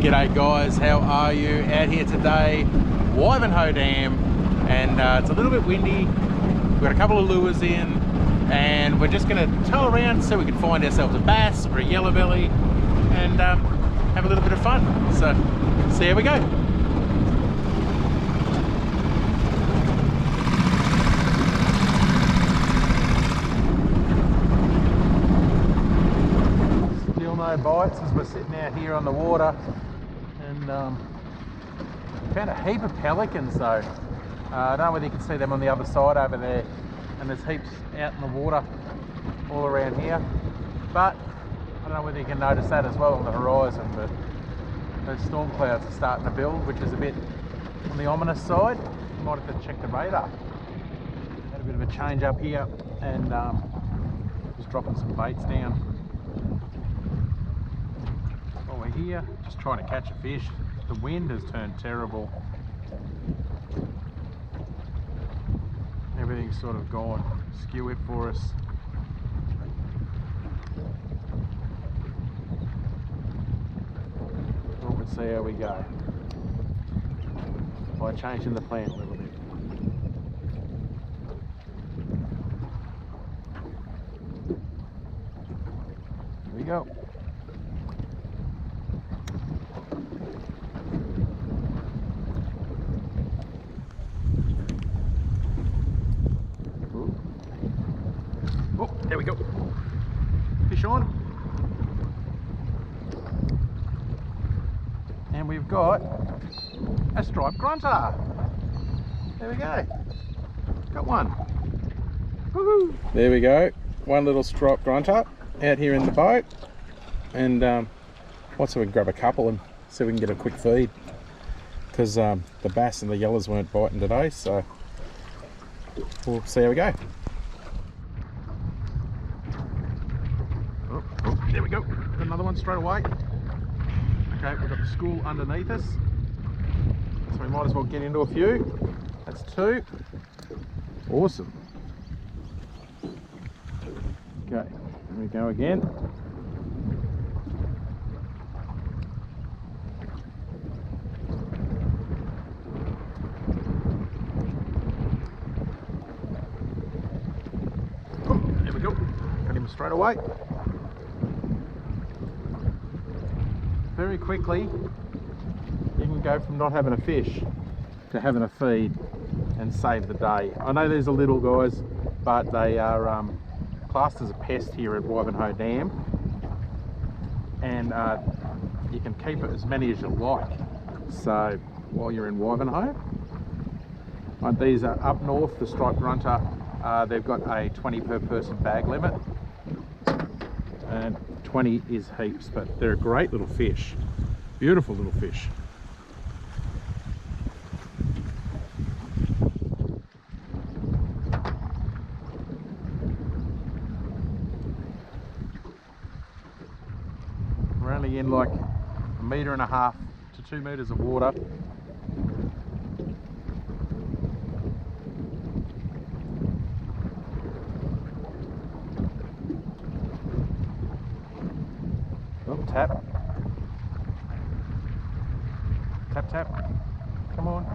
G'day guys, how are you? Out here today, Wivenhoe Dam, and it's a little bit windy. We've got a couple of lures in, and we're just going to tow around so we can find ourselves a bass or a yellow belly and have a little bit of fun. So, see how we go. No bites as we're sitting out here on the water, and found a heap of pelicans though. I don't know whether you can see them on the other side over there, and there's heaps out in the water all around here, but I don't know whether you can notice that as well on the horizon, but those storm clouds are starting to build, which is a bit on the ominous side. You might have to check the radar. Had a bit of a change up here, and just dropping some baits down here, just trying to catch a fish. The wind has turned terrible. Everything's sort of gone skew it for us. Thought we'd see how we go by changing the plan a little bit. Here we go. There we go. Fish on. And we've got a striped grunter. There we go. Got one. Woohoo! There we go. One little striped grunter out here in the boat. And once we can grab a couple and see if we can get a quick feed. Because the bass and the yellows weren't biting today, so we'll see how we go. There we go, got another one straight away. Okay, we've got the school underneath us, so we might as well get into a few. That's two. Awesome. Okay, here we go again. Oh, there we go, got him straight away. Very quickly, you can go from not having a fish to having a feed and save the day. I know these are little guys, but they are classed as a pest here at Wivenhoe Dam, and you can keep it as many as you like. So while you're in Wivenhoe, these are up north, the striped grunter. They've got a 20 per person bag limit, and 20 is heaps, but they're a great little fish. Beautiful little fish. We're only in like 1.5 meters to 2 meters of water. Oh, tap. Tap, tap. Come on.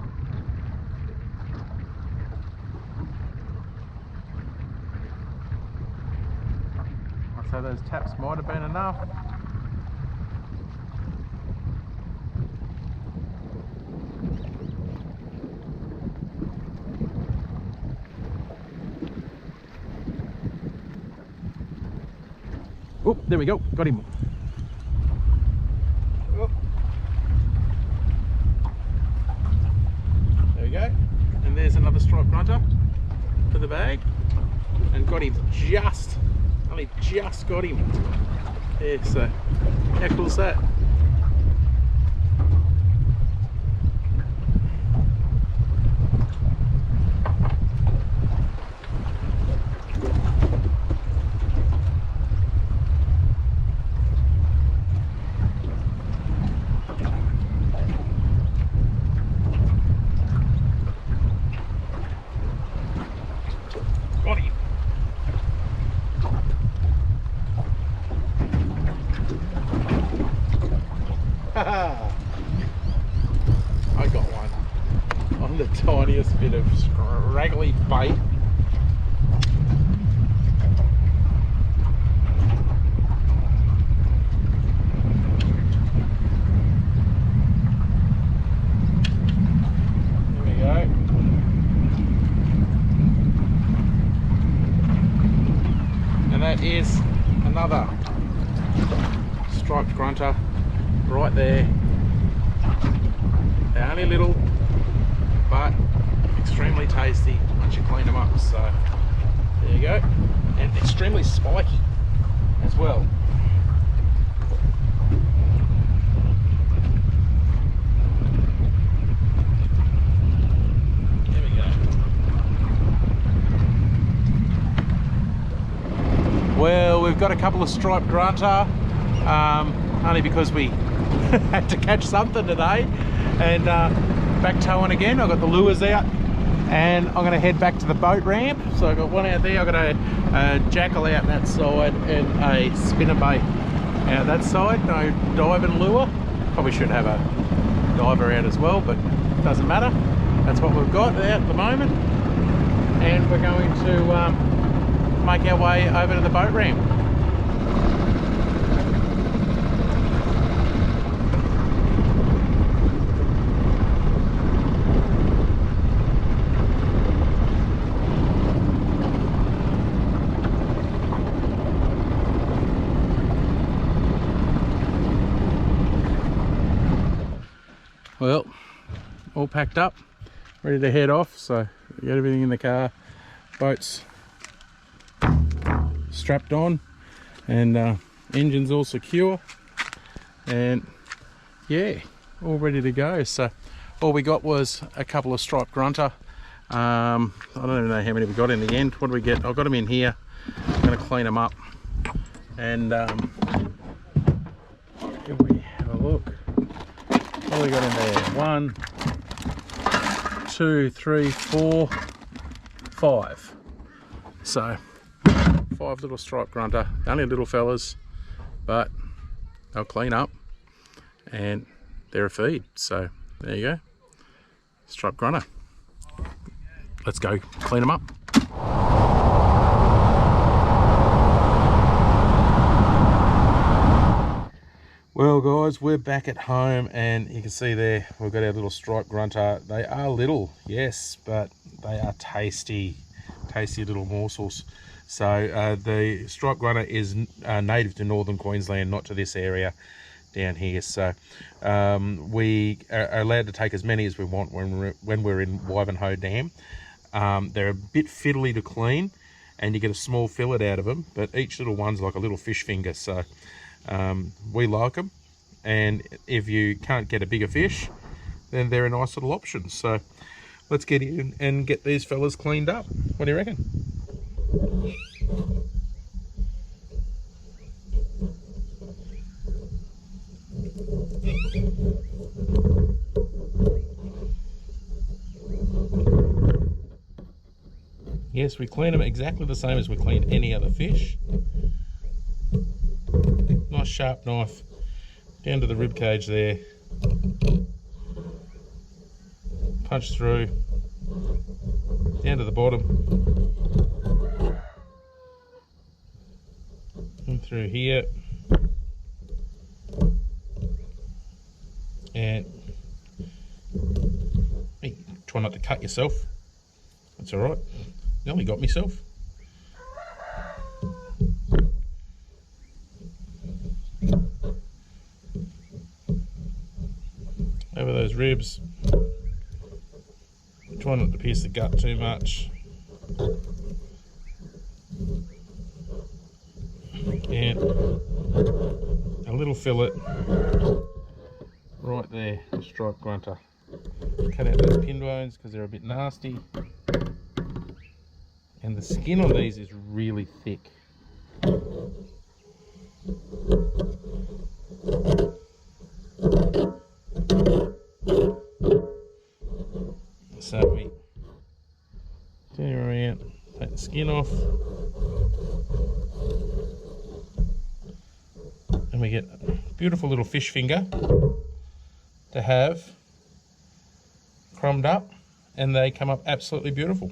I'd say those taps might have been enough. Oh, there we go. Got him. And there's another striped grunter for the bag, and got him only just got him. Yeah, so how cool is that? I got one on the tiniest bit of scraggly bait. There we go. And that is another striped grunter right there. They're only little, but extremely tasty once you clean them up. So there you go, and extremely spiky as well. There we go. Well, we've got a couple of striped grunter, only because we had to catch something today, and back towing again. I've got the lures out and I'm going to head back to the boat ramp. So I've got one out there, I've got a jackal out that side and a spinnerbait out that side. No diving lure. Probably should have a diver out as well, but doesn't matter. That's what we've got out at the moment, and we're going to make our way over to the boat ramp. Well, all packed up, ready to head off. So we got everything in the car, boats strapped on, and engine's all secure, and yeah, all ready to go. So all we got was a couple of striped grunter. I don't even know how many we got in the end. What do we get? I've got them in here. I'm going to clean them up, and if we have a look, what we got in there? 1, 2, 3, 4, 5. So 5 little striped grunter, only little fellas, but they'll clean up and they're a feed. So there you go, striped grunter. Let's go clean them up. Well guys, we're back at home, and you can see there we've got our little striped grunter. They are little, yes, but they are tasty little morsels. So the striped grunter is native to northern Queensland, not to this area down here. So we are allowed to take as many as we want when we're in Wivenhoe Dam. They're a bit fiddly to clean, and you get a small fillet out of them, but each little one's like a little fish finger. So we like them, and if you can't get a bigger fish, then they're a nice little option. So let's get in and get these fellas cleaned up. What do you reckon? Yes, we clean them exactly the same as we clean any other fish. Nice sharp knife down to the rib cage there. Punch through down to the bottom and through here, and hey, try not to cut yourself. That's all right. Nearly got myself. Over those ribs. Try not to pierce the gut too much. And a little fillet right there, a striped grunter. Cut out those pin bones because they're a bit nasty. And the skin on these is really thick. So we turn around, take the skin off, and we get a beautiful little fish finger to have crumbed up, and they come up absolutely beautiful.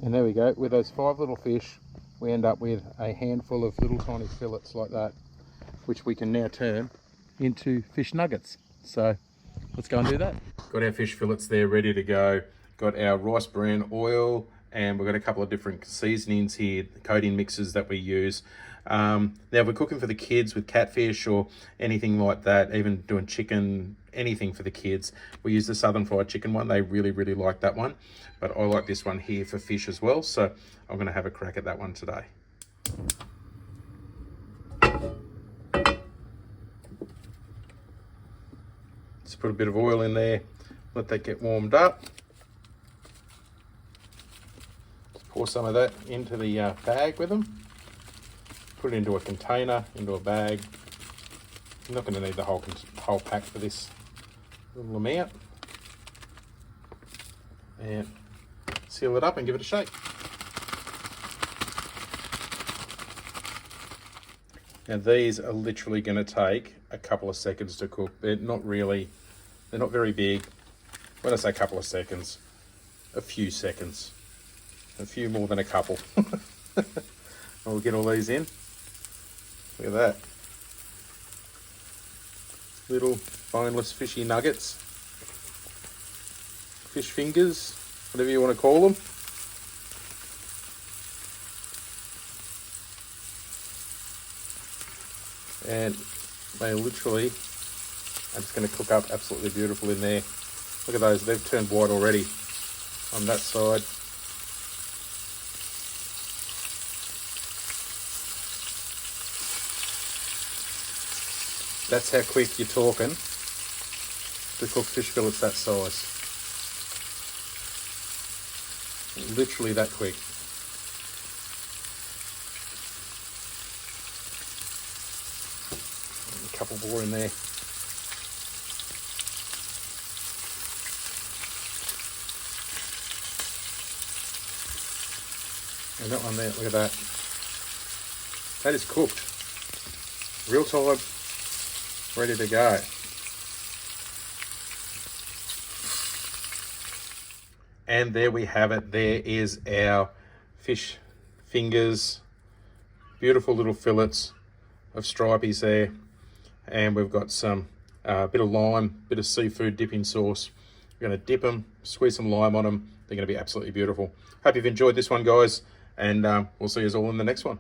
And there we go, with those 5 little fish, we end up with a handful of little tiny fillets like that, which we can now turn into fish nuggets. So let's go and do that. Got our fish fillets there ready to go. Got our rice bran oil, and we've got a couple of different seasonings here, coating mixes that we use. Now we're cooking for the kids with catfish or anything like that, even doing chicken, anything for the kids. We use the Southern Fried Chicken one. They really, really like that one. But I like this one here for fish as well. So I'm going to have a crack at that one today. Just put a bit of oil in there, let that get warmed up. Just pour some of that into the bag with them. Put it into a container, into a bag. I'm not going to need the whole pack for this little amount. And seal it up and give it a shake. Now these are literally going to take a couple of seconds to cook. They're not very big. When I say a couple of seconds, a few seconds. A few more than a couple. We'll get all these in. Look at that. Little boneless fishy nuggets. Fish fingers, whatever you want to call them. And they literally are just going to cook up absolutely beautiful in there. Look at those, they've turned white already on that side. That's how quick you're talking to cook fish fillets that size. Literally that quick. A couple more in there. And that one there, look at that. That is cooked. Real time, ready to go. And there we have it. There is our fish fingers. Beautiful little fillets of stripies there. And we've got some bit of lime, bit of seafood dipping sauce. We're going to dip them, squeeze some lime on them. They're going to be absolutely beautiful. Hope you've enjoyed this one, guys. And we'll see you all in the next one.